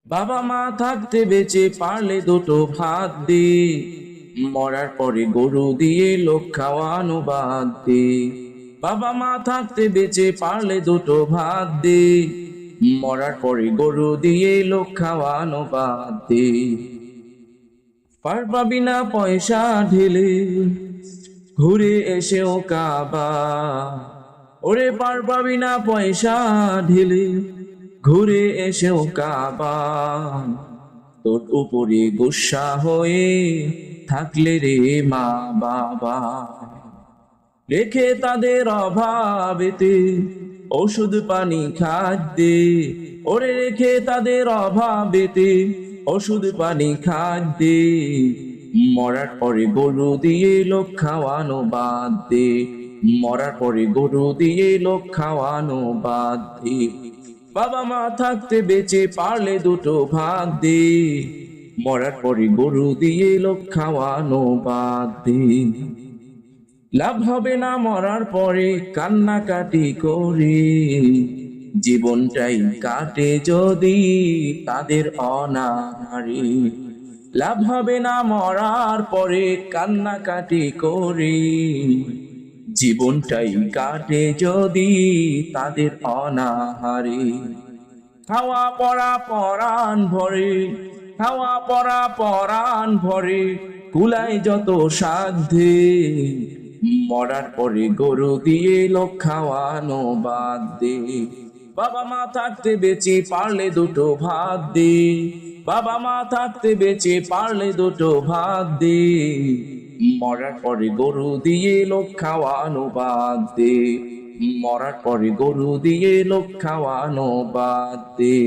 বাবা মা থাকতে বেঁচে পারলে দুটো ভাত দে, মরার পরে গরু দিয়ে লোক খাওয়ানো বাদ দে। বাবা মা থাকতে বেঁচে পারলে দুটো ভাত দে, মরার পরে গরু দিয়ে লোক খাওয়ানো বাদ দে। পার পাবি না পয়সা ঢেলে ঘুরে এসেও কাবা, ওরে পার পাবি না পয়সা ঢেলে ঘুরে এসেও কাবা। তোর উপরে গুসা হয়ে থাকলে রে মা বাবা, রেখে তাদের অভাবেতে ওষুধ পানি খাদ্যে, ওরে রেখে তাদের অভাবেতে ওষুধ পানি খাদ্যে। মরার পরে গরু দিয়ে লোক খাওয়ানো বাদ দে, মরার পরে গরু দিয়ে লোক খাওয়ানো বাদ দে। বাবা মা থাকতে বেঁচে পারলে দুটো ভাগ দে, মরার পরে গরু দিয়ে লোক খাওয়ানো বাদ দে। লাভ হবে না মরার পরে কান্নাকাটি করে, জীবনটাই কাটে যদি তাদের অনাহারে। লাভ হবে না মরার পরে কান্নাকাটি করে, জীবনটাই কাটে যদি তাদের অনাহারে। খাওয়া পড়া পরাণ ভরে, খাওয়া পড়া পরাণ ভরে, কুলায় যত সাধ্যে। মরার পরে গরু দিয়ে লোক খাওয়ানো বাদ দে। বাবা মা থাকতে বেঁচে পারলে দুটো ভাত দে, বাবা মা থাকতে বেঁচে পারলে দুটো ভাত দে। মরার পরে গরু দিয়ে লোক খাওয়ানো বাদ দে, মরার পরে গরু দিয়ে লোক খাওয়ানো বাদ দে।